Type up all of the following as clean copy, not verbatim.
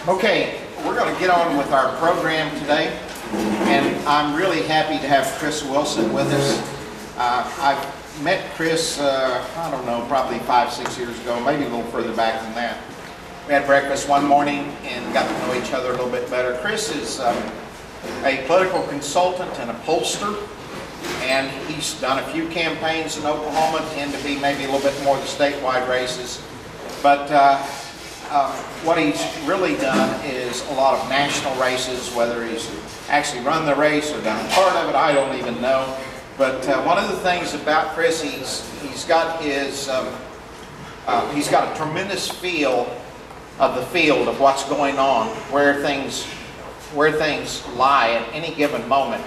Okay, we're going to get on with our program today, and I'm really happy to have Chris Wilson with us. I've met Chris, I don't know, probably 5-6 years ago, maybe a little further back than that. We had breakfast one morning and got to know each other a little bit better. Chris is a political consultant and a pollster, and he's done a few campaigns in Oklahoma, tend to be maybe a little bit more the statewide races. But what he's really done is a lot of national races, whether he's actually run the race or done part of it, I don't even know. But one of the things about Chris, he's got a tremendous feel of the field of what's going on, where things lie at any given moment,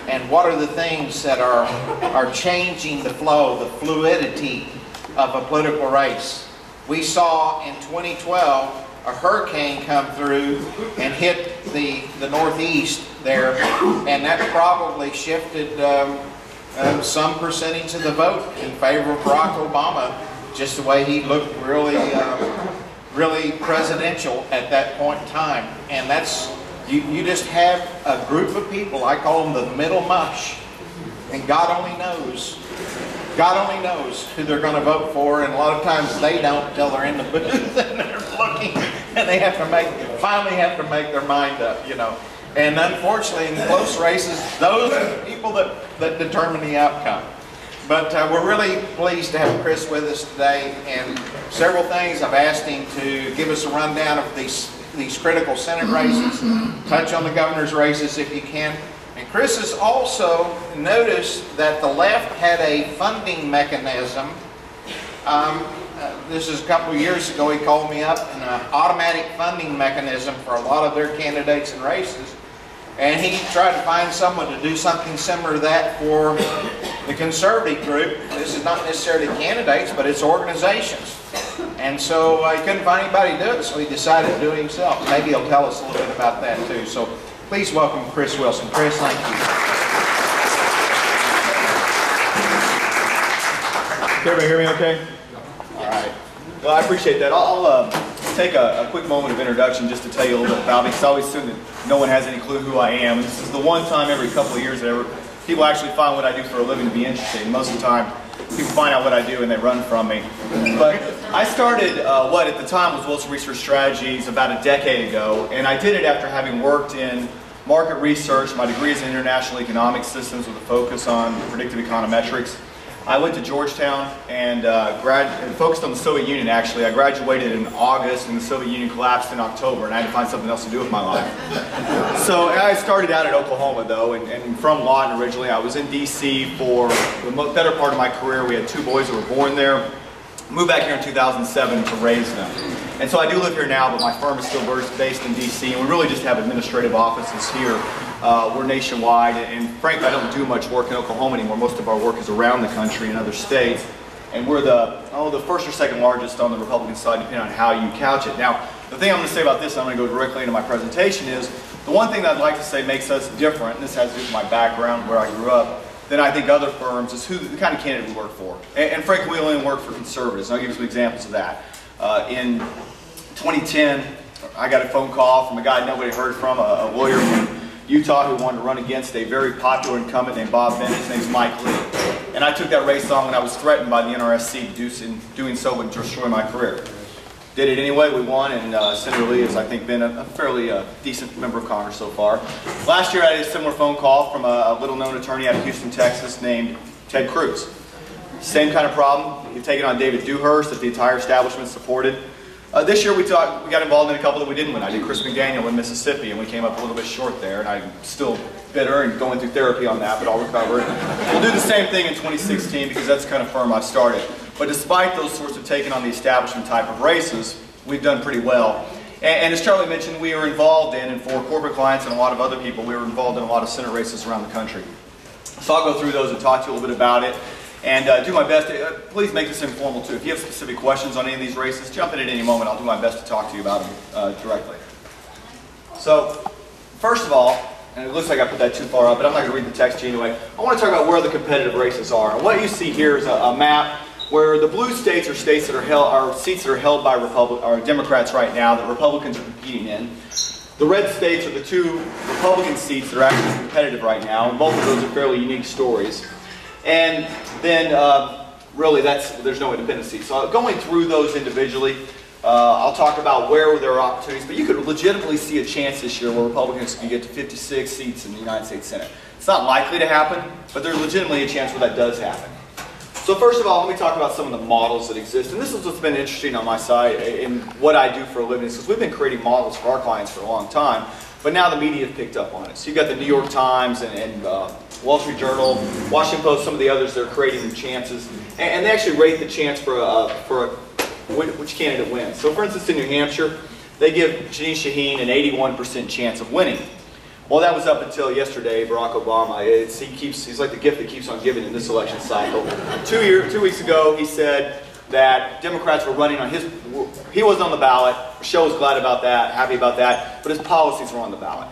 and what are the things that are changing the flow, the fluidity of a political race. We saw in 2012 a hurricane come through and hit the northeast there, and that probably shifted some percentage of the vote in favor of Barack Obama, just the way he looked really presidential at that point in time. And that's, you just have a group of people, I call them the middle mush, and God only knows who they're going to vote for, and a lot of times they don't until they're in the booth and they're looking, and they finally have to make their mind up, you know. And unfortunately, in close races, those are the people that determine the outcome. But we're really pleased to have Chris with us today, and several things I've asked him to give us a rundown of these critical Senate races, touch on the governor's races if you can. And Chris has also noticed that the left had a funding mechanism. This is a couple of years ago, he called me up, an automatic funding mechanism for a lot of their candidates and races. And he tried to find someone to do something similar to that for the conservative group. This is not necessarily candidates, but it's organizations. And so he couldn't find anybody to do it, so he decided to do it himself. Maybe he'll tell us a little bit about that too. So please welcome Chris Wilson. Chris, thank you. Can everybody hear me okay? All right. Well, I appreciate that. I'll take a quick moment of introduction just to tell you a little bit about me, because I always assume that no one has any clue who I am. And this is the one time every couple of years that people actually find what I do for a living to be interesting. Most of the time, people find out what I do and they run from me. But I started what at the time was Wilson Research Strategies about a decade ago, and I did it after having worked in market research. My degree is in international economic systems with a focus on predictive econometrics. I went to Georgetown and focused on the Soviet Union, actually. I graduated in August and the Soviet Union collapsed in October, and I had to find something else to do with my life. So I started out at Oklahoma, though, and from Lawton originally. I was in D.C. for the better part of my career. We had 2 boys that were born there. Moved back here in 2007 to raise them. And so I do live here now, but my firm is still based in D.C., and we really just have administrative offices here. We're nationwide, and frankly, I don't do much work in Oklahoma anymore. Most of our work is around the country in other states, and we're the first or second largest on the Republican side, depending on how you couch it. Now, the thing I'm going to say about this, and I'm going to go directly into my presentation, is the one thing that I'd like to say makes us different, and this has to do with my background, where I grew up, than I think other firms, is the kind of candidate we work for. And frankly, we only work for conservatives, and I'll give you some examples of that. In 2010, I got a phone call from a guy nobody heard from, a lawyer from Utah who wanted to run against a very popular incumbent named Bob Bennett. His name's Mike Lee. And I took that race on when I was threatened by the NRSC doing so would destroy my career. Did it anyway, we won, and Senator Lee has, I think, been a fairly decent member of Congress so far. Last year I had a similar phone call from a little-known attorney out of Houston, Texas named Ted Cruz. Same kind of problem. He'd taken on David Dewhurst that the entire establishment supported. This year we got involved in a couple that we didn't win. I did Chris McDaniel in Mississippi, and we came up a little bit short there, and I'm still bitter and going through therapy on that, but I'll recover. We'll do the same thing in 2016 because that's the kind of firm I've started. But despite those sorts of taking on the establishment type of races, we've done pretty well. And as Charlie mentioned, we are involved in, and for corporate clients and a lot of other people, we were involved in a lot of Senate races around the country. So I'll go through those and talk to you a little bit about it. And do my best to, please make this informal too. If you have specific questions on any of these races, jump in at any moment. I'll do my best to talk to you about them directly. So, first of all, and it looks like I put that too far up, but I'm not going to read the text to you anyway. I want to talk about where the competitive races are. And what you see here is a map where the blue states are states that are seats that are held by Democrats right now that Republicans are competing in. The red states are the two Republican seats that are actually competitive right now, and both of those are fairly unique stories. And then really there's no independent seats. So going through those individually, I'll talk about where there are opportunities, but you could legitimately see a chance this year where Republicans could get to 56 seats in the United States Senate. It's not likely to happen, but there's legitimately a chance where that does happen. So first of all, let me talk about some of the models that exist. And this is what's been interesting on my side in what I do for a living, because we've been creating models for our clients for a long time, but now the media have picked up on it. So you've got the New York Times and Wall Street Journal, Washington Post, some of the others that are creating the chances. And they actually rate the chance for which candidate wins. So for instance, in New Hampshire, they give Jeanine Shaheen an 81% chance of winning. Well, that was up until yesterday, Barack Obama. He's like the gift that keeps on giving in this election cycle. 2 weeks ago, he said that Democrats were running on he wasn't on the ballot. Michelle was glad about that, happy about that, but his policies were on the ballot.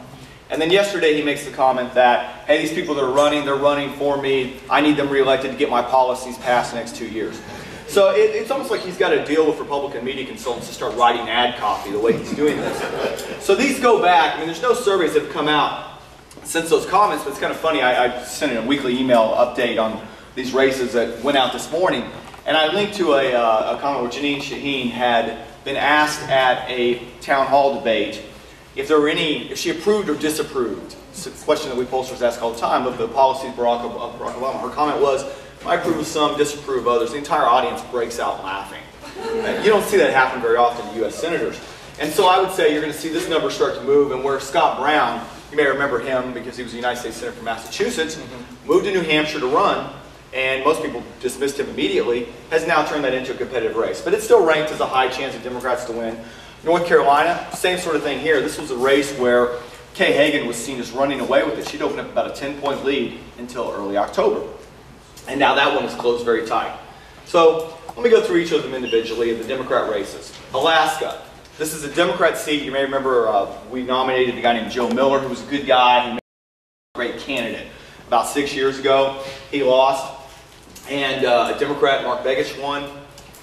And then yesterday, he makes the comment that, hey, these people that are running, they're running for me. I need them reelected to get my policies passed the next 2 years. So it's almost like he's got to deal with Republican media consultants to start writing ad copy the way he's doing this. So these go back. I mean, there's no surveys that have come out since those comments, but it's kind of funny. I sent in a weekly email update on these races that went out this morning, and I linked to a comment where Jeanine Shaheen had been asked at a town hall debate if she approved or disapproved. It's a question that we pollsters ask all the time of the policies of Barack Obama. Her comment was, I approve of some, disapprove of others. The entire audience breaks out laughing. You don't see that happen very often to U.S. senators. And so I would say you're going to see this number start to move, and where Scott Brown, you may remember him because he was a United States Senator from Massachusetts, moved to New Hampshire to run, and most people dismissed him immediately, has now turned that into a competitive race. But it's still ranked as a high chance of Democrats to win. North Carolina, same sort of thing here. This was a race where Kay Hagan was seen as running away with it. She'd opened up about a 10-point lead until early October. And now that one is closed very tight. So let me go through each of them individually, the Democrat races. Alaska. This is a Democrat seat. You may remember we nominated a guy named Joe Miller, who was a good guy. He made a great candidate. About 6 years ago, he lost. And a Democrat, Mark Begich, won.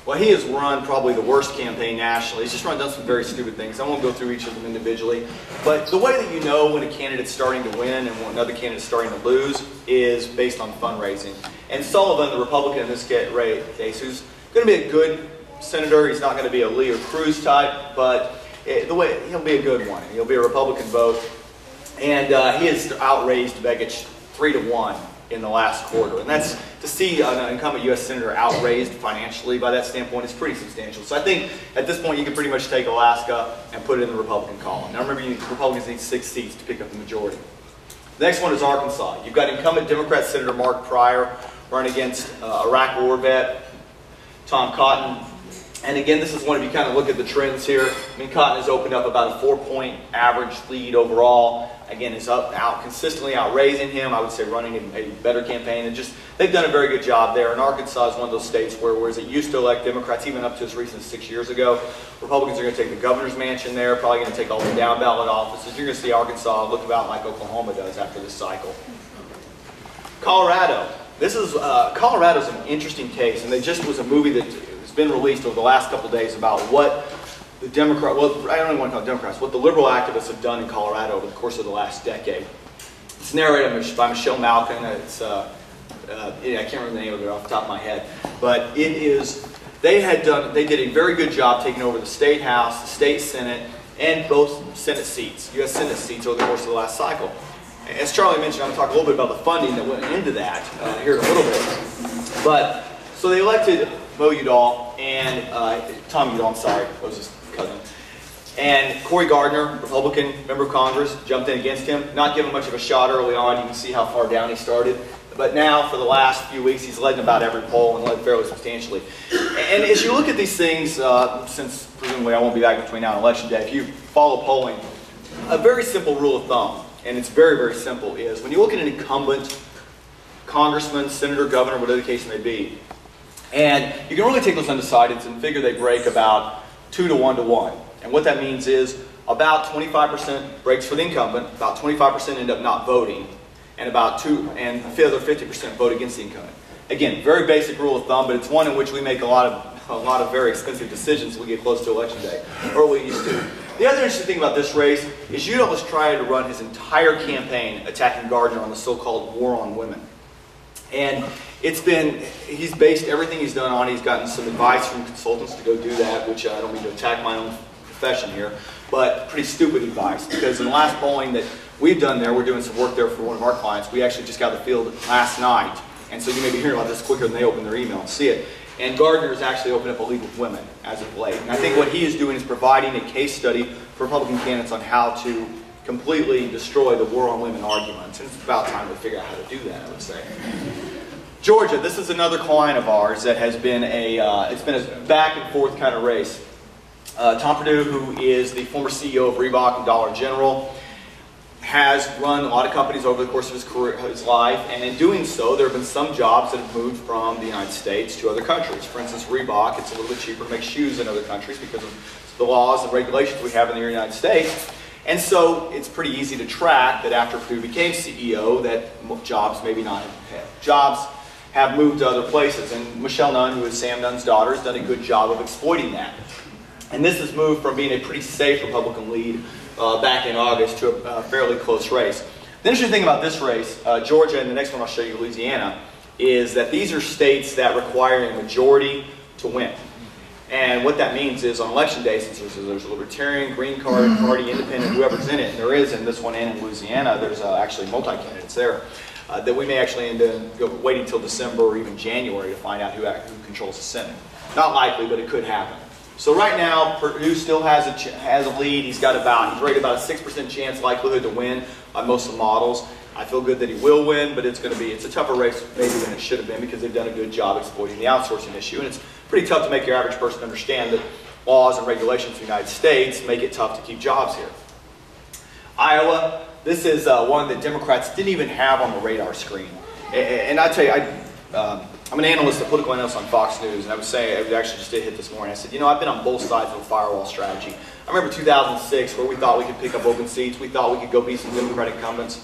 Well, he has run probably the worst campaign nationally. He's just done some very stupid things. I won't go through each of them individually. But the way that you know when a candidate's starting to win and when another candidate's starting to lose is based on fundraising. And Sullivan, the Republican in this case, who's going to be a good senator. He's not going to be a Leo Cruz type, but he'll be a good one. He'll be a Republican vote. And he has outraised Begich 3-1 in the last quarter. And that's, to see an incumbent U.S. Senator outraised financially by that standpoint is pretty substantial. So I think at this point you can pretty much take Alaska and put it in the Republican column. Now remember, Republicans need 6 seats to pick up the majority. The next one is Arkansas. You've got incumbent Democrat Senator Mark Pryor running against Iraq War vet Tom Cotton. And again, this is one, if you kind of look at the trends here, I mean, Cotton has opened up about a 4-point average lead overall. Again, is consistently outraising him. I would say running a better campaign. And just, they've done a very good job there. And Arkansas is one of those states where, whereas it used to elect Democrats, even up to as recent as 6 years ago, Republicans are going to take the governor's mansion there, probably going to take all the down ballot offices. You're going to see Arkansas look about like Oklahoma does after this cycle. Colorado. Colorado's an interesting case, and there just was a movie that has been released over the last couple of days about what the I don't even want to call it Democrats, what the liberal activists have done in Colorado over the course of the last decade. It's narrated by Michelle Malkin. It's, I can't remember the name of it off the top of my head, but it is, they did a very good job taking over the State House, the State Senate, and both Senate seats, U.S. Senate seats over the course of the last cycle. As Charlie mentioned, I'm going to talk a little bit about the funding that went into that here in a little bit. But, so they elected Mo Udall and Tom Udall, I'm sorry, that was his cousin. And Cory Gardner, Republican member of Congress, jumped in against him. Not given much of a shot early on. You can see how far down he started. But now, for the last few weeks, he's led in about every poll and led fairly substantially. And as you look at these things, since presumably I won't be back between now and Election Day, if you follow polling, a very simple rule of thumb, and it's very, very simple, is when you look at an incumbent congressman, senator, governor, whatever the case may be, and you can really take those undecideds and figure they break about 2 to 1 to 1. And what that means is about 25% breaks for the incumbent, about 25% end up not voting, and the other 50% vote against the incumbent. Again, very basic rule of thumb, but it's one in which we make a lot of very expensive decisions when we get close to election day, or we used to. The other interesting thing about this race is Udall was trying to run his entire campaign attacking Gardner on the so-called war on women. And he's based everything he's done on, he's gotten some advice from consultants to go do that, which I don't mean to attack my own profession here, but pretty stupid advice, because in the last polling that we've done there, we're doing some work there for one of our clients, we actually just got the field last night, and so you may be hearing about this quicker than they open their email and see it. And Gardner has actually opened up a league with women as of late. And I think what he is doing is providing a case study for Republican candidates on how to completely destroy the war on women arguments. And it's about time to figure out how to do that, I would say. Georgia, this is another client of ours that has been it's been a back and forth kind of race. Tom Perdue, who is the former CEO of Reebok and Dollar General, has run a lot of companies over the course of his career, his life, and in doing so, there have been some jobs that have moved from the United States to other countries. For instance, Reebok, it's a little bit cheaper to make shoes in other countries because of the laws and regulations we have in the United States. And so it's pretty easy to track that after Perdue became CEO, that jobs have moved to other places. And Michelle Nunn, who is Sam Nunn's daughter, has done a good job of exploiting that. And this has moved from being a pretty safe Republican lead back in August to a fairly close race. The interesting thing about this race, Georgia, and the next one I'll show you, Louisiana, is that these are states that require a majority to win. And what that means is on election day, since there's a Libertarian, Green Card, Party, Independent, whoever's in it, and there is in this one and in Louisiana, there's actually multi-candidates there, that we may actually end up waiting until December or even January to find out who controls the Senate. Not likely, but it could happen. So right now, Perdue still has a lead. He's rated about a 6% chance likelihood to win on most of the models. I feel good that he will win, but it's a tougher race maybe than it should have been because they've done a good job exploiting the outsourcing issue. And it's pretty tough to make your average person understand that laws and regulations in the United States make it tough to keep jobs here. Iowa, this is one that Democrats didn't even have on the radar screen. And I tell you, I'm an analyst, a political analyst on Fox News, and I was saying, I actually just did hit this morning, I said, you know, I've been on both sides of the firewall strategy. I remember 2006 where we thought we could pick up open seats, we thought we could go beat some Democratic incumbents,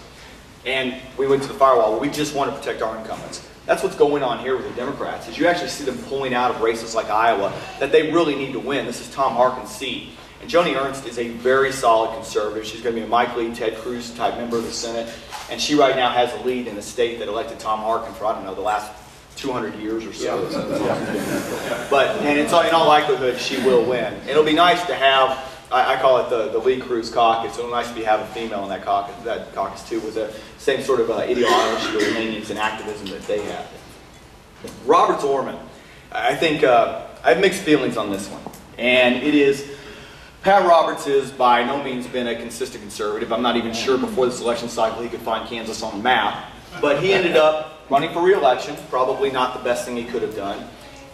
and we went to the firewall where we just want to protect our incumbents. That's what's going on here with the Democrats, is you actually see them pulling out of races like Iowa that they really need to win. This is Tom Harkin's seat. And Joni Ernst is a very solid conservative. She's going to be a Mike Lee, Ted Cruz type member of the Senate, and she right now has a lead in a state that elected Tom Harkin for, I don't know, the last 200 years or so. Yeah. But in all likelihood, she will win. It'll be nice to have, I call it the Lee Cruz caucus. It'll be nice to have a female in that caucus too, with the same sort of ideology or leanings and activism that they have. Roberts Orman. I think I have mixed feelings on this one. And it is, Pat Roberts has by no means been a consistent conservative. I'm not even sure before this election cycle he could find Kansas on the map. But he ended up running for re-election, probably not the best thing he could have done.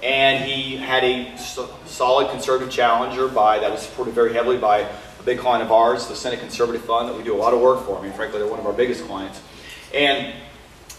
And he had a solid conservative challenger that was supported very heavily by a big client of ours, the Senate Conservative Fund, that we do a lot of work for. I mean, frankly, they're one of our biggest clients. And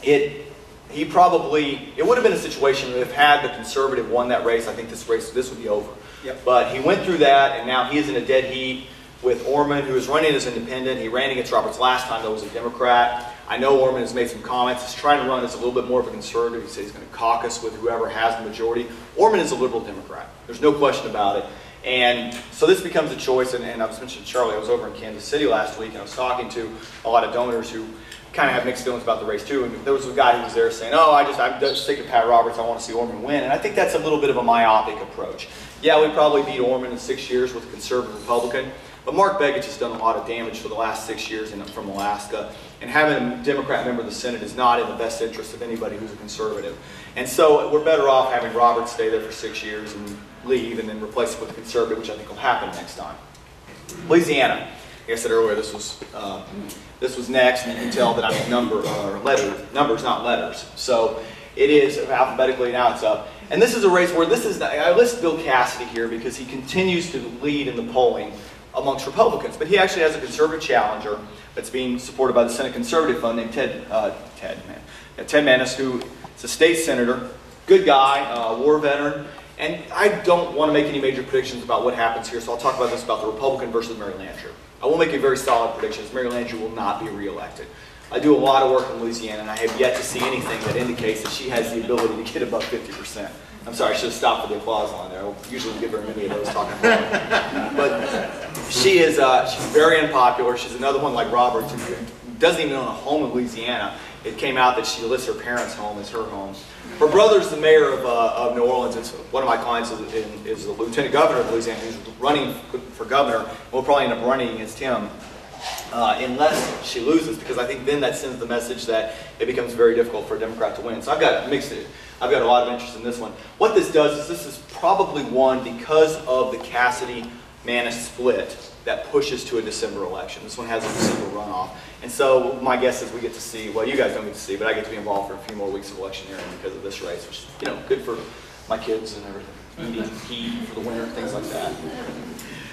it would have been a situation that if had the conservative won that race, I think this would be over. Yep. But he went through that, and now he is in a dead heat with Orman, who is running as independent. He ran against Roberts last time, though, was a Democrat. I know Orman has made some comments. He's trying to run as a little bit more of a conservative. He says he's going to caucus with whoever has the majority. Orman is a liberal Democrat. There's no question about it. And so this becomes a choice. And I was mentioning Charlie, I was over in Kansas City last week, and I was talking to a lot of donors who kind of have mixed feelings about the race too. And there was a guy who was there saying, oh, I'm just sick of Pat Roberts. I want to see Orman win. And I think that's a little bit of a myopic approach. Yeah, we probably beat Orman in 6 years with a conservative Republican. But Mark Begich has done a lot of damage for the last 6 years from Alaska. And having a Democrat member of the Senate is not in the best interest of anybody who's a conservative. And so we're better off having Roberts stay there for 6 years and leave and then replace it with a conservative, which I think will happen next time. Louisiana. Like I said earlier, this was next, and you can tell that I'm numbers, not letters. So it is alphabetically, now it's up. And this is a race where I list Bill Cassidy here because he continues to lead in the polling amongst Republicans, but he actually has a conservative challenger that's being supported by the Senate Conservative Fund named Ted Manis, who is a state senator, good guy, war veteran, and I don't want to make any major predictions about what happens here, so I'll talk about the Republican versus Mary Landrieu. I will make a very solid prediction. Mary Landrieu will not be reelected. I do a lot of work in Louisiana, and I have yet to see anything that indicates that she has the ability to get above 50%. I'm sorry, I should have stopped for the applause line there. I usually don't give very many of those talking about. But she's very unpopular. She's another one like Robert who doesn't even own a home in Louisiana. It came out that she lists her parents' home as her home. Her brother's the mayor of New Orleans. It's one of my clients is the lieutenant governor of Louisiana who's running for governor. We'll probably end up running against him unless she loses, because I think then that sends the message that it becomes very difficult for a Democrat to win. So I've got a lot of interest in this one. What this does is this is probably won because of the Cassidy-Manis split that pushes to a December election. This one has a December runoff. And so my guess is we get to see, well, you guys don't get to see, but I get to be involved for a few more weeks of electioneering because of this race, which is, you know, good for my kids and everything. Eating heat for the winter, things like that.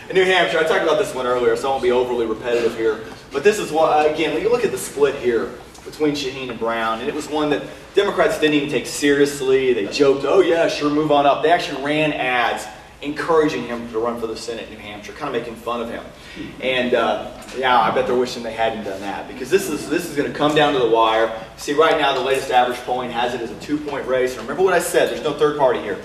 In New Hampshire, I talked about this one earlier, so I won't be overly repetitive here. But this is what, again, when you look at the split here between Shaheen and Brown, and it was one that Democrats didn't even take seriously. They joked, oh yeah, sure, move on up. They actually ran ads encouraging him to run for the Senate in New Hampshire, kind of making fun of him. And yeah, I bet they're wishing they hadn't done that, because this is going to come down to the wire. See, right now the latest average polling has it as a 2-point race. And remember what I said, there's no third party here.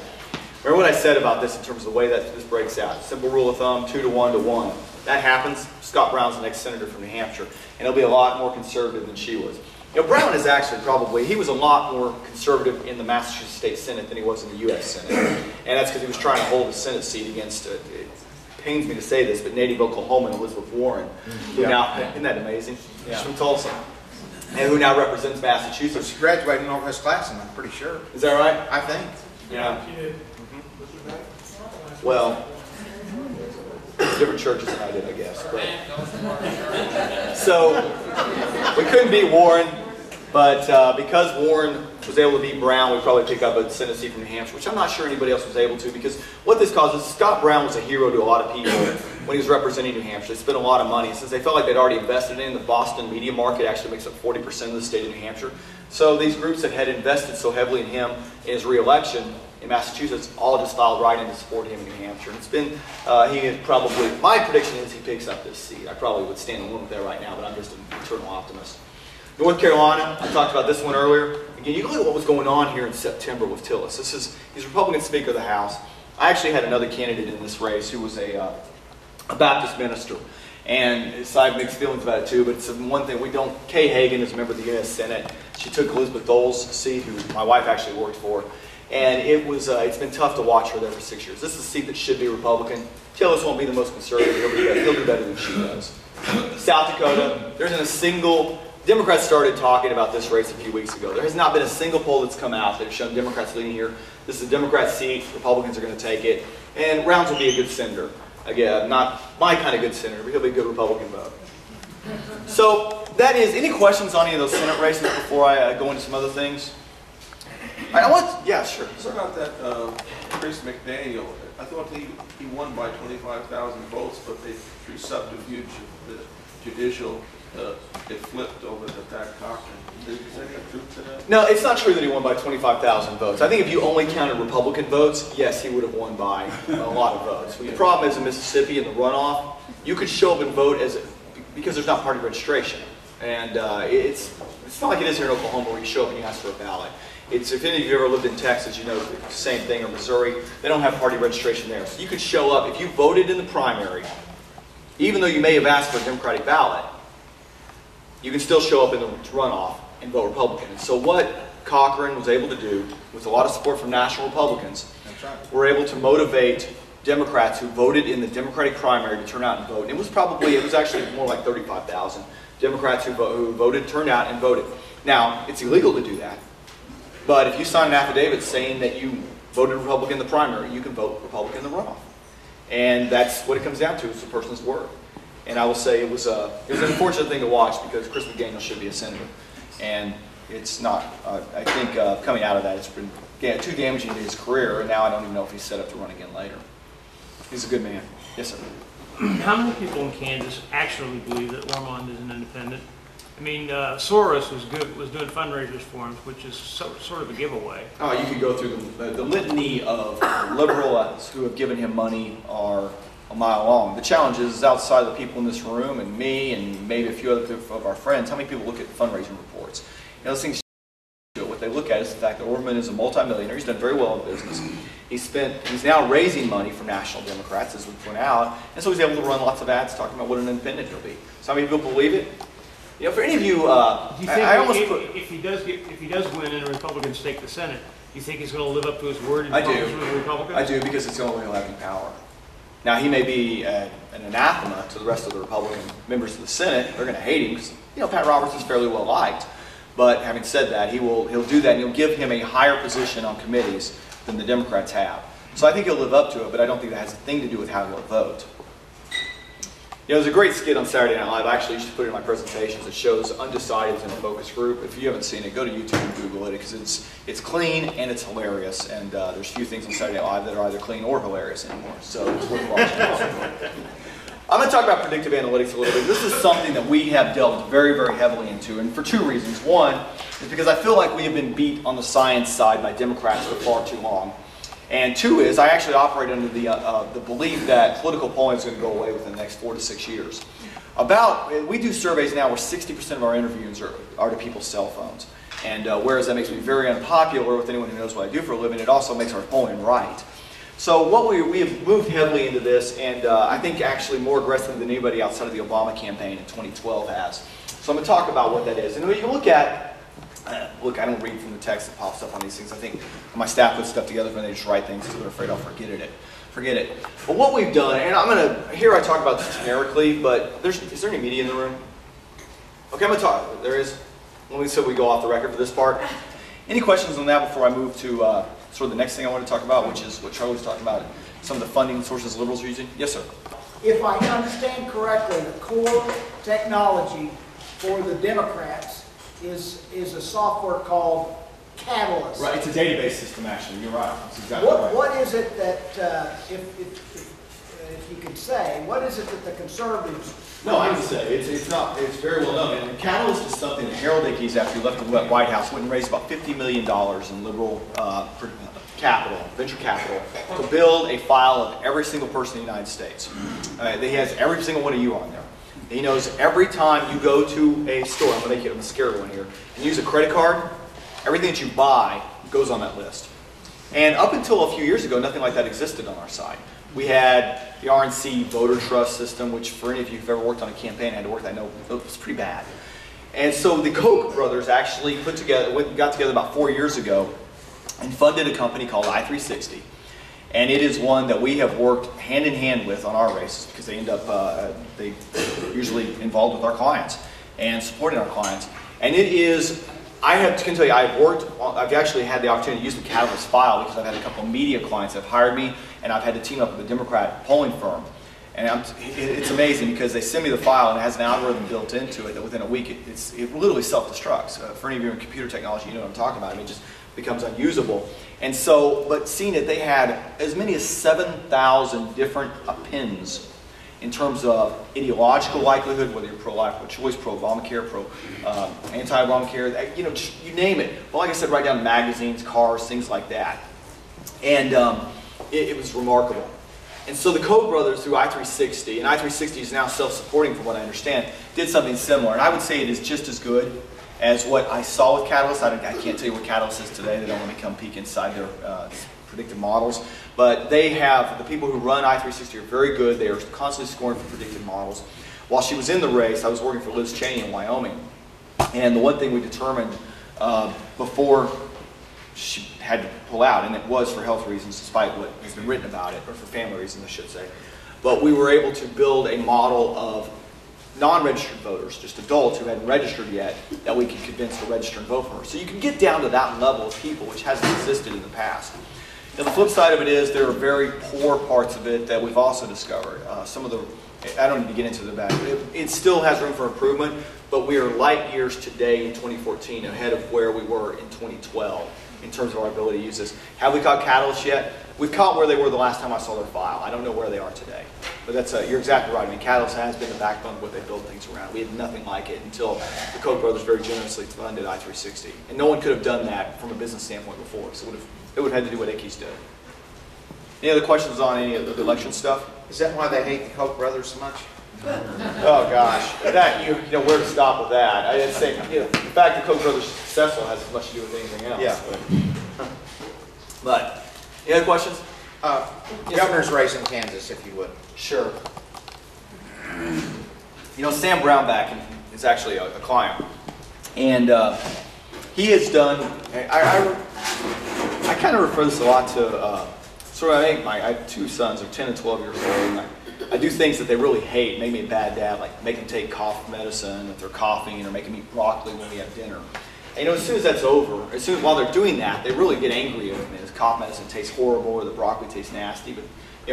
Remember what I said about this in terms of the way that this breaks out. Simple rule of thumb, 2 to 1 to 1. That happens, Scott Brown's the next senator from New Hampshire, and he'll be a lot more conservative than she was. You know, Brown is actually probably, he was a lot more conservative in the Massachusetts State Senate than he was in the U.S. Senate. And that's because he was trying to hold the Senate seat against, it pains me to say this, but native Oklahoma and Elizabeth Warren, who now, isn't that amazing? Yeah. She's from Tulsa. And who now represents Massachusetts. She graduated in Northwest Classroom, I'm pretty sure. Is that right? I think. Yeah. Well, different churches than I did, I guess. But. So, we couldn't beat Warren, but because Warren was able to beat Brown, we'd probably pick up a Senate seat from New Hampshire, which I'm not sure anybody else was able to, because what this causes, Scott Brown was a hero to a lot of people when he was representing New Hampshire. They spent a lot of money. Since they felt like they'd already invested in, the Boston media market actually makes up 40% of the state of New Hampshire. So these groups that had invested so heavily in him in his re-election in Massachusetts all just filed right in to support him in New Hampshire. And it's been, he had probably, my prediction is he picks up this seat. I probably would stand alone with that right now, but I'm just an eternal optimist. North Carolina, I talked about this one earlier. Again, you look at what was going on here in September with Tillis. He's Republican Speaker of the House. I actually had another candidate in this race who was a Baptist minister. And so I have mixed feelings about it too, but it's one thing we don't, Kay Hagan is a member of the U.S. Senate. She took Elizabeth Dole's seat, who my wife actually worked for. And it's been tough to watch her there for 6 years. This is a seat that should be Republican. Tillis won't be the most conservative. He'll do better than she does. South Dakota, there isn't a single, Democrats started talking about this race a few weeks ago. There has not been a single poll that's come out that has shown Democrats leading here. This is a Democrat seat. Republicans are going to take it. And Rounds will be a good senator. Again, not my kind of good senator, but he'll be a good Republican vote. So that is, any questions on any of those Senate races before I go into some other things? Yeah, sure. What about that Chris McDaniel? I thought he won by 25,000 votes, but through subterfuge of the judicial, it flipped over to Pat Cochran. Is there any truth to that? No, it's not true that he won by 25,000 votes. I think if you only counted Republican votes, yes, he would have won by a lot of votes. But the problem is in Mississippi, in the runoff, you could show up and vote because there's not party registration. And it's not like it is here in Oklahoma where you show up and you ask for a ballot. If any of you ever lived in Texas, you know the same thing, or Missouri. They don't have party registration there. So you could show up, if you voted in the primary, even though you may have asked for a Democratic ballot, you can still show up in the runoff and vote Republican. And so what Cochran was able to do, with a lot of support from national Republicans, were able to motivate Democrats who voted in the Democratic primary to turn out and vote. It was actually more like 35,000 Democrats who voted, turned out and voted. Now, it's illegal to do that. But if you sign an affidavit saying that you voted Republican in the primary, you can vote Republican in the runoff. And that's what it comes down to, is the person's word. And I will say it was an unfortunate thing to watch, because Chris McDaniel should be a senator. And it's not. I think coming out of that, it's been too damaging to his career, and now I don't even know if he's set up to run again later. He's a good man. Yes, sir. How many people in Kansas actually believe that Ormond is an independent? I mean, Soros was doing fundraisers for him, which is sort of a giveaway. Oh, you could go through the litany of liberals who have given him money are a mile long. The challenge is outside of the people in this room and me and maybe a few other of our friends, how many people look at fundraising reports? You know, those things, what they look at is the fact that Orman is a multimillionaire. He's done very well in business. He's now raising money for National Democrats, as we point out, and so he's able to run lots of ads talking about what an independent he'll be. So how many people believe it? You know, for any of you, Do you think if he does win and the Republicans take the Senate, do you think he's going to live up to his word and promise with the Republicans? I do, because it's the only way he'll have any power. Now, he may be an anathema to the rest of the Republican members of the Senate. They're going to hate him because, you know, Pat Roberts is fairly well liked. But having said that, he'll do that, and he'll give him a higher position on committees than the Democrats have. So I think he'll live up to it, but I don't think that has a thing to do with how he'll vote. You know, there's a great skit on Saturday Night Live. I actually used to put it in my presentations. It shows undecideds in a focus group. If you haven't seen it, go to YouTube and Google it, because it's clean and it's hilarious. And there's few things on Saturday Night Live that are either clean or hilarious anymore. So it's worth watching. I'm going to talk about predictive analytics a little bit. This is something that we have delved very, very heavily into, and for two reasons. One is because I feel like we have been beat on the science side by Democrats for far too long. And two is I actually operate under the belief that political polling is going to go away within the next 4 to 6 years. We do surveys now where 60% of our interviews are to people's cell phones. And whereas that makes me very unpopular with anyone who knows what I do for a living, it also makes our polling right. So what we have moved heavily into this, and I think actually more aggressively than anybody outside of the Obama campaign in 2012 has. So I'm going to talk about what that is. And when you look at, look, I don't read from the text that pops up on these things. I think my staff puts stuff together when they just write things because they're afraid I'll forget it. But what we've done, and here I talk about this generically, but is there any media in the room? Okay, I'm going to talk. There is. Let me say we go off the record for this part. Any questions on that before I move to sort of the next thing I want to talk about, which is what Charlie was talking about, some of the funding sources liberals are using? Yes, sir. If I understand correctly, the core technology for the Democrats is a software called Catalyst. Right, it's a database system actually, you're right. That's exactly right. What is it that, if you could say, what is it that the conservatives... No, I can say, it's very well known. And Catalyst is something that Harold Ickes, after he left the White House, went and raised about $50 million in liberal capital, venture capital, to build a file of every single person in the United States. He has every single one of you on there. He knows every time you go to a store, I'm going to make it a scary one here, and use a credit card, everything that you buy goes on that list. And up until a few years ago, nothing like that existed on our side. We had the RNC voter trust system, which for any of you who've ever worked on a campaign and had to work that, I know it was pretty bad. And so the Koch brothers actually got together about 4 years ago and funded a company called i360. And it is one that we have worked hand in hand with on our races, because they end up, they usually involved with our clients and supporting our clients. And it is, can tell you, I've actually had the opportunity to use the Catalyst file because I've had a couple of media clients that have hired me, and I've had to team up with a Democrat polling firm. And it's amazing because they send me the file and it has an algorithm built into it that within a week it literally self-destructs. For any of you in computer technology, you know what I'm talking about. I mean, it just becomes unusable. And so, but seeing it, they had as many as 7,000 different opinions in terms of ideological likelihood, whether you're pro-life, pro-choice, pro-Obamacare, anti-Obamacare, just you name it. But like I said, right down to magazines, cars, things like that. And it was remarkable. And so the Koch brothers through i360, and i360 is now self-supporting from what I understand, did something similar. And I would say it is just as good as what I saw with Catalyst. I can't tell you what Catalyst is today. They don't want me to come peek inside their predictive models. But they have, the people who run i360 are very good. They are constantly scoring for predictive models. While she was in the race, I was working for Liz Cheney in Wyoming. And the one thing we determined before she had to pull out, and it was for health reasons despite what has been written about it, or for family reasons I should say, but we were able to build a model of non-registered voters, just adults who hadn't registered yet, that we could convince to register and vote for her. So you can get down to that level of people, which hasn't existed in the past. Now the flip side of it is there are very poor parts of it that we've also discovered. Some of the, I don't need to get into the back, it still has room for improvement, but we are light years today in 2014 ahead of where we were in 2012 in terms of our ability to use this. Have we caught Catalyst yet? We've caught where they were the last time I saw their file. I don't know where they are today. But that's you're exactly right. I mean, Catalyst has been the backbone of what they build things around. We had nothing like it until the Koch brothers very generously funded i360. And no one could have done that from a business standpoint before. So it would have had to do what Ickes did. Any other questions on any of the election stuff? Is that why they hate the Koch brothers so much? Oh gosh, that you know where to stop with that. I didn't say the fact that Koch brothers successful has as much to do with anything else. Yeah. But any other questions? Governor's race in Kansas, if you would. Sure. Sam Brownback is actually a client, and he has done. I kind of refer this a lot to. I have two sons, they're 10 and 12 years old, and I do things that they really hate, make me a bad dad, like make them take cough medicine if they're coughing, or make them eat broccoli when we have dinner. And, as soon as that's over, while they're doing that, they really get angry at me. This cough medicine tastes horrible, or the broccoli tastes nasty. But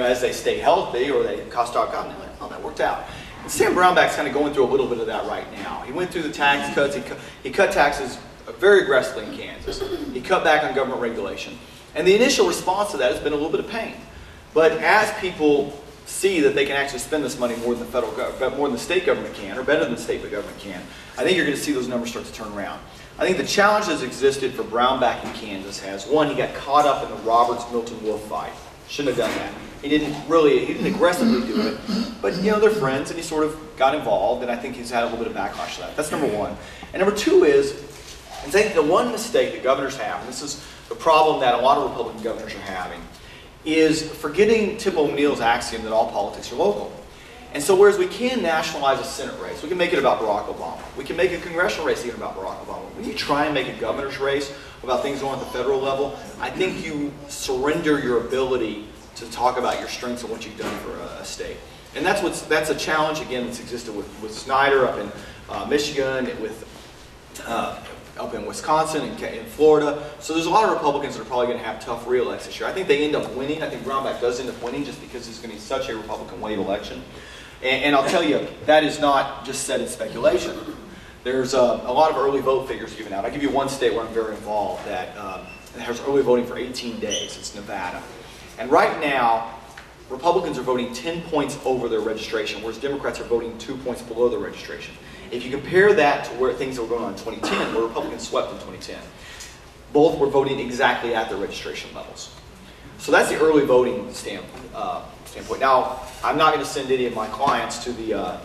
as they stay healthy, or they start coughing, they're like, oh, that worked out. And Sam Brownback's kind of going through a little bit of that right now. He went through the tax cuts. He cut taxes very aggressively in Kansas. He cut back on government regulation. And the initial response to that has been a little bit of pain. But as people see that they can actually spend this money more than the federal government, more than the state government can, or better than the state government can, I think you're going to see those numbers start to turn around. I think the challenge that's existed for Brownback in Kansas has, one, he got caught up in the Roberts-Milton Wolf fight. Shouldn't have done that. He didn't aggressively do it, but they're friends, and he sort of got involved, and I think he's had a little bit of backlash to that. That's number one. And number two is, I think the one mistake that governors have, and this is the problem that a lot of Republican governors are having, is forgetting Tip O'Neill's axiom that all politics are local. And so whereas we can nationalize a Senate race, we can make it about Barack Obama, we can make a congressional race even about Barack Obama, when you try and make a governor's race about things going on at the federal level, I think you surrender your ability to talk about your strengths and what you've done for a state. And that's a challenge, again, that's existed with Snyder up in Michigan, with up in Wisconsin and in Florida. So there's a lot of Republicans that are probably going to have tough re-elects this year. I think they end up winning. I think Brownback does end up winning just because it's going to be such a Republican wave election. And I'll tell you, that is not just set in speculation. There's a lot of early vote figures given out. I'll give you one state where I'm very involved that has early voting for 18 days. It's Nevada. And right now, Republicans are voting 10 points over their registration, whereas Democrats are voting 2 points below their registration. If you compare that to where things were going on in 2010, where Republicans swept in 2010, both were voting exactly at their registration levels. So that's the early voting standpoint. Now, I'm not going to send any of my clients to their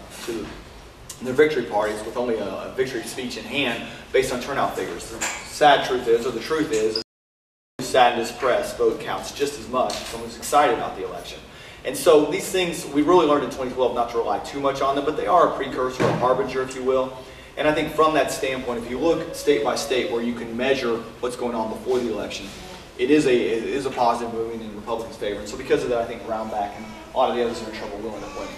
victory parties with only a victory speech in hand based on turnout figures. The sad truth is, or the truth is sadness press vote counts just as much if someone's excited about the election. And so these things, we really learned in 2012 not to rely too much on them, but they are a precursor, a harbinger, if you will. And I think from that standpoint, if you look state by state where you can measure what's going on before the election, it is a positive moving in Republicans' favor. And so because of that, I think Brownback and a lot of the others are in trouble will end up winning.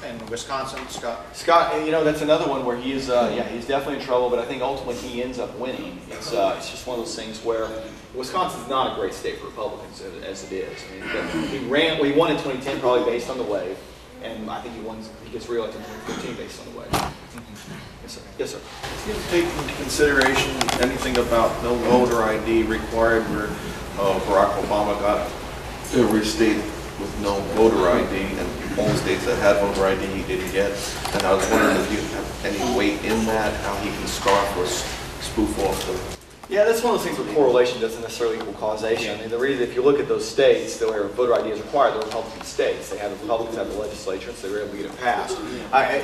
And Wisconsin, Scott? Scott, that's another one where he is, he's definitely in trouble, but I think ultimately he ends up winning. It's just one of those things where Wisconsin's not a great state for Republicans as it is. I mean, he won in 2010 probably based on the wave, and I think he gets reelected in 2015 based on the wave. Yes, sir. Yes, sir. Do you take into consideration anything about no voter ID required where Barack Obama got every state with no voter ID, and all the states that had voter ID he didn't get? And I was wondering if you have any weight in that, how he can scarf or spoof off the... Yeah, that's one of those things where correlation doesn't necessarily equal causation. I mean, the reason, if you look at those states where voter ID is required, they're Republican states. The Republicans have the legislature, so they were able to get it passed.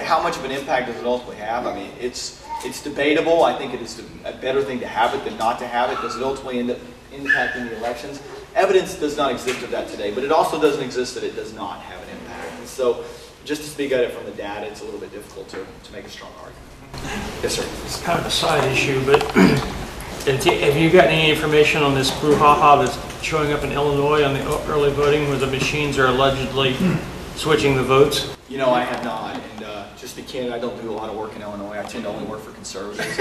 How much of an impact does it ultimately have? I mean, it's debatable. I think it is a better thing to have it than not to have it. Does it ultimately end up impacting the elections? Evidence does not exist of that today, but it also doesn't exist that it does not have an impact. And so, just to speak at it from the data, it's a little bit difficult to make a strong argument. Yes, sir. It's kind of a side issue, but have you got any information on this brouhaha that's showing up in Illinois on the early voting where the machines are allegedly switching the votes? I have not. And just to be candid, I don't do a lot of work in Illinois. I tend to only work for conservatives. It's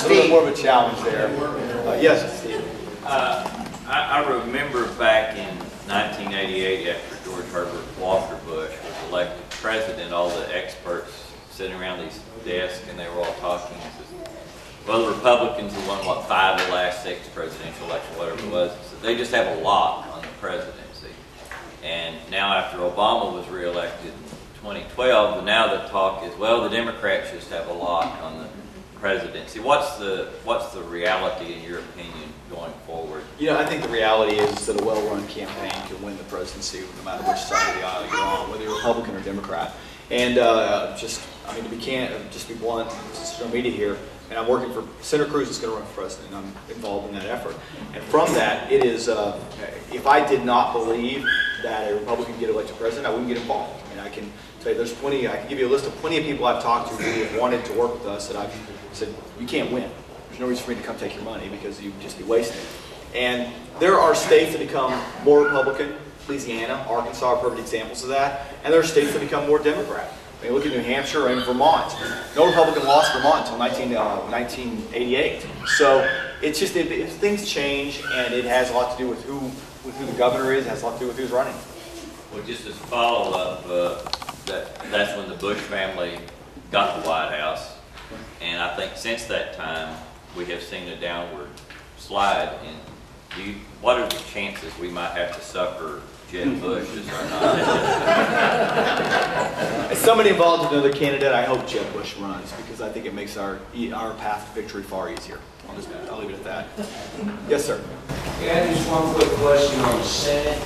a little more of a challenge there. Yes, Steve. I remember back in 1988, after George Herbert Walker Bush was elected president, all the experts sitting around these desks and they were all talking. Well, the Republicans have won, 5 of the last 6 presidential elections, whatever it was. So they just have a lock on the presidency. And now after Obama was reelected in 2012, now the talk is, well, the Democrats just have a lock on presidency. What's the reality in your opinion going forward? You know, I think the reality is that a well-run campaign can win the presidency no matter which side of the aisle you're on, whether you're Republican or Democrat. And just be blunt, there's no media here, and I'm working for Senator Cruz is going to run for president, and I'm involved in that effort. And from that, it is, if I did not believe that a Republican could get elected president, I wouldn't get involved. I mean, I can tell you there's plenty, I can give you a list of plenty of people I've talked to who have wanted to work with us that I've said, you can't win. There's no reason for me to come take your money because you'd just be wasting it. And there are states that become more Republican. Louisiana, Arkansas are perfect examples of that. And there are states that become more Democrat. I mean, look at New Hampshire and Vermont. No Republican lost Vermont until 1988. So it's just, things change, and it has a lot to do with who the governor is. It has a lot to do with who's running. Well, just as a follow-up, that's when the Bush family got the White House. And I think since that time, we have seen a downward slide. And what are the chances we might have to suffer Jeb Bush as our nominee? As somebody involved with another candidate, I hope Jeb Bush runs because I think it makes our path to victory far easier. I'll leave it at that. Yes, sir. Yeah, just one quick question on the Senate.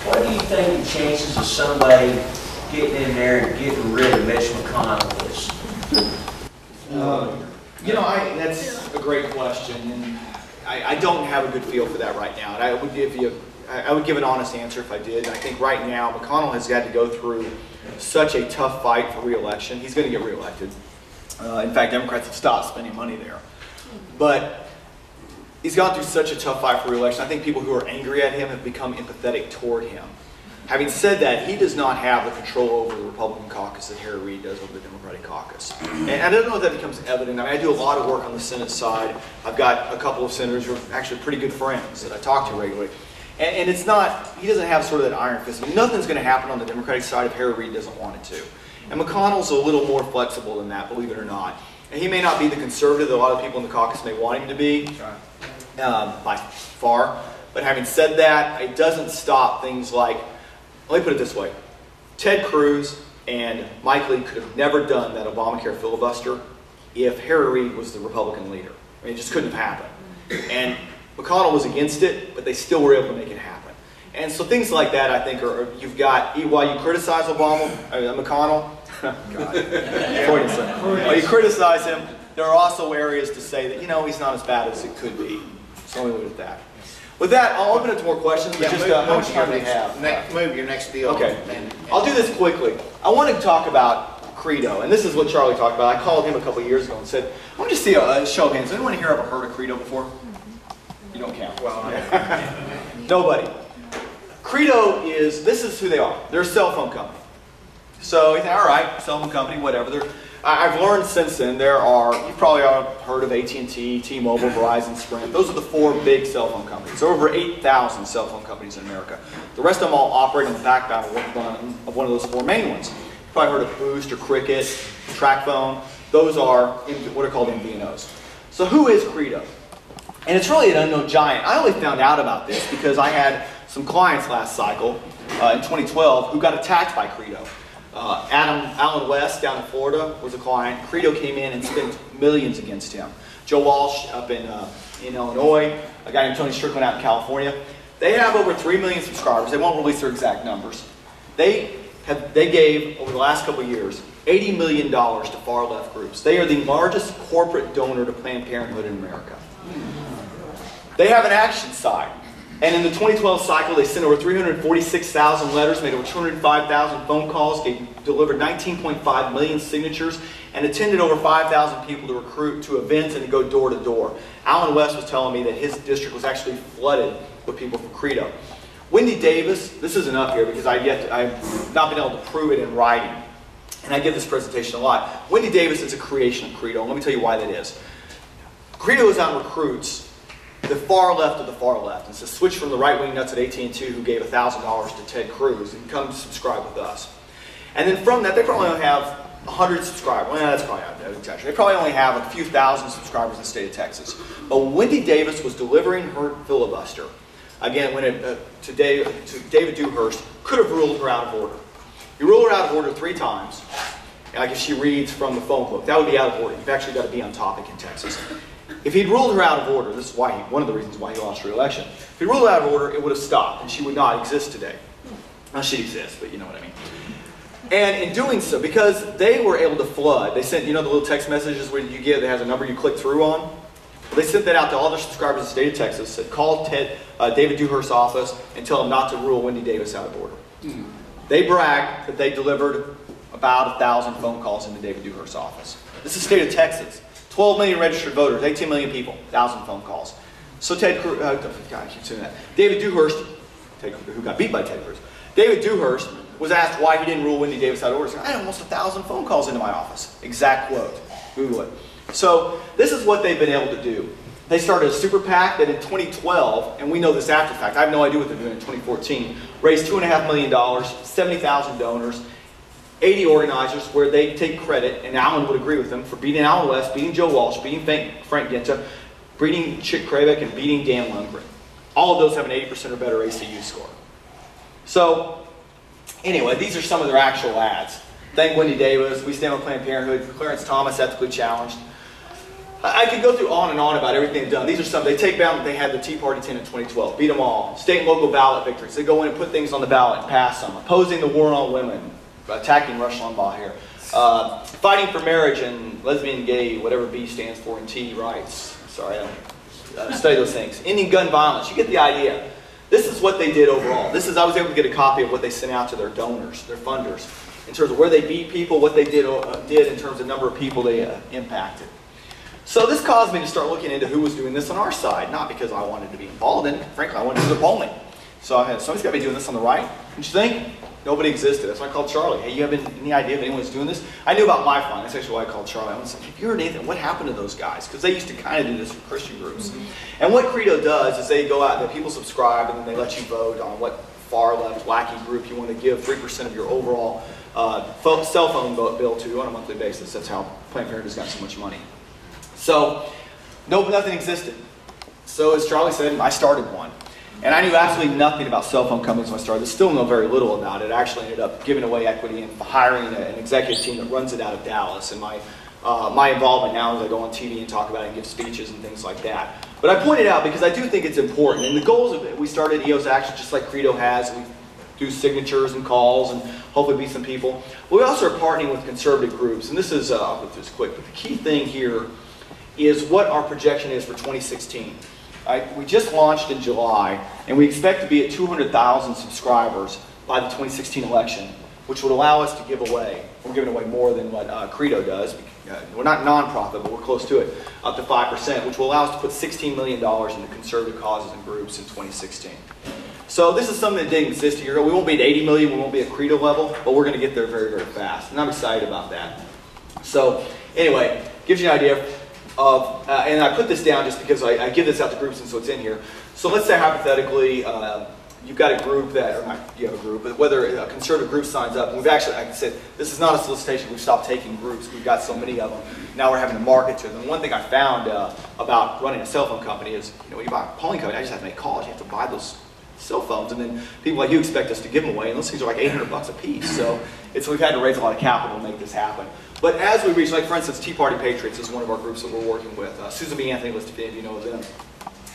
What do you think the chances of somebody getting in there and getting rid of Mitch McConnell is? You know, that's a great question, and I don't have a good feel for that right now. And I would give an honest answer if I did. I think right now McConnell has got to go through such a tough fight for re-election. He's going to get re-elected. In fact, Democrats have stopped spending money there. But he's gone through such a tough fight for re-election. I think people who are angry at him have become empathetic toward him. Having said that, he does not have the control over the Republican caucus that Harry Reid does over the Democratic caucus. And I don't know if that becomes evident. I mean, I do a lot of work on the Senate side. I've got a couple of senators who are actually pretty good friends that I talk to regularly. And it's not, he doesn't have sort of that iron fist. I mean, nothing's going to happen on the Democratic side if Harry Reid doesn't want it to. And McConnell's a little more flexible than that, believe it or not. And he may not be the conservative that a lot of people in the caucus may want him to be, by far. But having said that, it doesn't stop things like, let me put it this way. Ted Cruz and Mike Lee could have never done that Obamacare filibuster if Harry Reid was the Republican leader. I mean, it just couldn't have happened. And McConnell was against it, but they still were able to make it happen. And so things like that, I think, you've got, while you criticize McConnell, while you criticize him, there are also areas to say that, you know, he's not as bad as it could be. So let me leave it at that. With that, I'll open it to more questions. Yeah, just how much time do we have? Move your next deal. Okay. I'll do this quickly. I want to talk about Credo, and this is what Charlie talked about. I called him a couple years ago and said, I want to see a show of hands. Has anyone here ever heard of Credo before? You don't count. Well, nobody. Credo this is who they are. They're a cell phone company. So you think, all right, cell phone company, whatever. I've learned since then you've probably all heard of AT&T, T-Mobile, Verizon, Sprint. Those are the 4 big cell phone companies. There are over 8,000 cell phone companies in America. The rest of them all operate on the backbone of one of those 4 main ones. You've probably heard of Boost or Cricket, TracFone. Those are what are called MVNOs. So who is Credo? And it's really an unknown giant. I only found out about this because I had some clients last cycle in 2012 who got attacked by Credo. Alan West down in Florida was a client. Credo came in and spent millions against him. Joe Walsh up in Illinois, a guy named Tony Strickland out in California. They have over 3 million subscribers. They won't release their exact numbers. They gave, over the last couple of years, $80 million to far left groups. They are the largest corporate donor to Planned Parenthood in America. They have an action side. And in the 2012 cycle, they sent over 346,000 letters, made over 205,000 phone calls, delivered 19.5 million signatures, and attended over 5,000 people to recruit to events and to go door to door. Alan West was telling me that his district was actually flooded with people from Credo. Wendy Davis, this isn't up here because I've not been able to prove it in writing, and I give this presentation a lot. Wendy Davis is a creation of Credo, and let me tell you why that is. Credo is out and recruits the far left of the far left. And so switch from the right-wing nuts at AT&T who gave $1,000 to Ted Cruz and come subscribe with us. And then from that, they probably only have 100 subscribers. Well, that's probably not exaggeration. They probably only have a few thousand subscribers in the state of Texas. But Wendy Davis was delivering her filibuster. Again, when to David Dewhurst, could have ruled her out of order. He ruled her out of order 3 times. like if she reads from the phone book, that would be out of order. You've actually got to be on topic in Texas. If he'd ruled her out of order, this is why one of the reasons why he lost re-election. If he ruled her out of order, it would have stopped, and she would not exist today. Well, she'd exist, but you know what I mean. And in doing so, because they were able to flood, they sent, you know, the little text messages where you get that has a number you click through on? Well, they sent that out to all their subscribers in the state of Texas, said call David Dewhurst's office and tell him not to rule Wendy Davis out of order. They bragged that they delivered about 1,000 phone calls into David Dewhurst's office. This is the state of Texas. 12 million registered voters, 18 million people, 1,000 phone calls. So God, I keep saying that. David Dewhurst, who got beat by Ted Cruz, David Dewhurst was asked why he didn't rule Wendy Davis out of order. He said, I had almost 1,000 phone calls into my office. Exact quote. Google it. So this is what they've been able to do. They started a super PAC that in 2012, and we know this after the fact, I have no idea what they're doing in 2014, raised $2.5 million, 70,000 donors, 80 organizers, where they take credit, and Alan would agree with them, for beating Alan West, beating Joe Walsh, beating Frank Ginta, beating Chick Kravick, and beating Dan Lundgren. All of those have an 80% or better ACU score. So, anyway, these are some of their actual ads. Thank Wendy Davis, We Stand with Planned Parenthood, Clarence Thomas, Ethically Challenged. I could go through on and on about everything they've done. These are some. They take down, they had the Tea Party 10 in 2012, beat them all. State and local ballot victories. They go in and put things on the ballot and pass them. Opposing the war on women, attacking Rush Limbaugh here. Fighting for marriage and lesbian, gay, whatever B stands for, and T rights. Sorry, I don't study those things. Ending gun violence. You get the idea. This is what they did overall. I was able to get a copy of what they sent out to their donors, their funders, in terms of where they beat people, what they did in terms of number of people they impacted. So this caused me to start looking into who was doing this on our side, not because I wanted to be involved in it. Frankly, I wanted to do the polling. So I had, somebody's got to be doing this on the right. Don't you think? Nobody existed. That's why I called Charlie. Hey, you have any idea if anyone's doing this? I knew about Lifeline. That's actually why I called Charlie. I was like, have you heard anything? What happened to those guys? Because they used to kind of do this for Christian groups. And what Credo does is they go out, the people subscribe, and then they let you vote on what far left wacky group you want to give 3% of your overall cell phone bill to on a monthly basis. That's how Planned Parenthood's got so much money. So, nothing existed. So as Charlie said, I started one. And I knew absolutely nothing about cell phone companies when I started. I still know very little about it. I actually ended up giving away equity and hiring an executive team that runs it out of Dallas. And my involvement now is I go on TV and talk about it and give speeches and things like that. But I point it out because I do think it's important. And the goals of it, we started EOS Action just like Credo has. We do signatures and calls and hopefully beat some people. We also are partnering with conservative groups. And this is, I'll go through this quick, but the key thing here is what our projection is for 2016. We just launched in July, and we expect to be at 200,000 subscribers by the 2016 election, which would allow us to give away, we're giving away more than what Credo does. We're not nonprofit, but we're close to it, up to 5%, which will allow us to put $16 million into conservative causes and groups in 2016. So this is something that didn't exist a year ago. We won't be at 80 million, we won't be at Credo level, but we're going to get there very, very fast, and I'm excited about that. So anyway, gives you an idea of, and I put this down just because I give this out to groups and so it's in here. So let's say hypothetically you've got a group that, or not you have a group, but whether a conservative group signs up, and we've actually, like I said, this is not a solicitation, we've stopped taking groups, we've got so many of them, now we're having to market to them. And one thing I found about running a cell phone company is, you know, when you buy a polling company, I just have to make calls, you have to buy those cell phones, and then people like you expect us to give them away, and those things are like $800 a piece. So we've had to raise a lot of capital to make this happen. But as we reach, like for instance, Tea Party Patriots is one of our groups that we're working with. Susan B. Anthony listed, if you know them.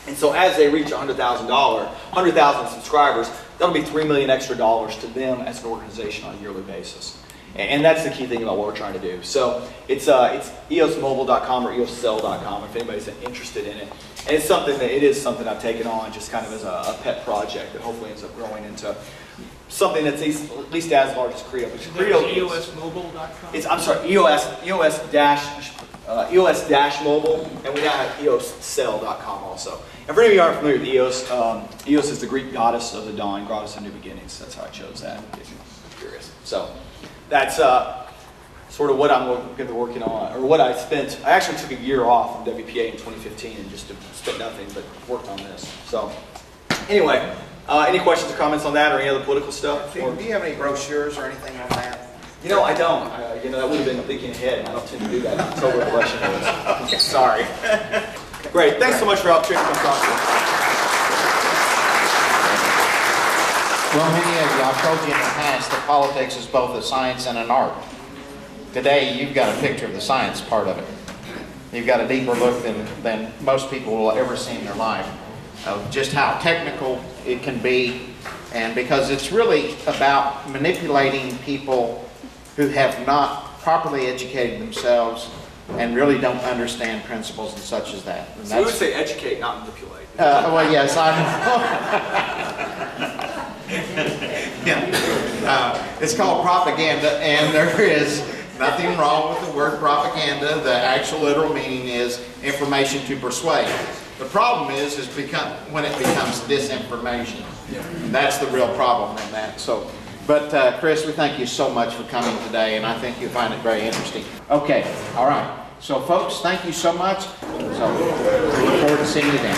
And so as they reach $100,000 subscribers, that'll be $3 million extra dollars to them as an organization on a yearly basis. And that's the key thing about what we're trying to do. So it's EOS-mobile.com or EOS-cell.com if anybody's interested in it. And it's something that, it is something I've taken on just kind of as a pet project that hopefully ends up growing into something that's at least as large as Credo. Which Credo is EOS-mobile.com? I'm sorry, EOS-mobile, and we now have EOS-cell.com also. And for any of you who aren't familiar with EOS, EOS is the Greek goddess of the dawn, goddess of new beginnings. That's how I chose that, in case you're curious. So that's sort of what I'm going to be working on, or what I spent. I actually took a year off from WPA in 2015 and just spent nothing but worked on this. So anyway, any questions or comments on that or any other political stuff? Do you have any brochures or anything on that? You know, I don't. You know, that would have been thinking ahead, and I don't tend to do that until the election is. Sorry. Great. Thanks so much for the opportunity to come talk to you. Well, many of you, I've told you in the past that politics is both a science and an art. today you've got a picture of the science part of it. You've got a deeper look than most people will ever see in their life of just how technical it can be, and because it's really about manipulating people who have not properly educated themselves and really don't understand principles and such as that. And So we would say educate, not manipulate. well, yes, I know. Yeah. It's called propaganda, and there is nothing wrong with the word propaganda. The actual literal meaning is information to persuade. The problem is when it becomes disinformation. And that's the real problem in that. So, but Chris, we thank you so much for coming today, and I think you'll find it very interesting. Okay, all right. So, folks, thank you so much. So, we look forward to seeing you then.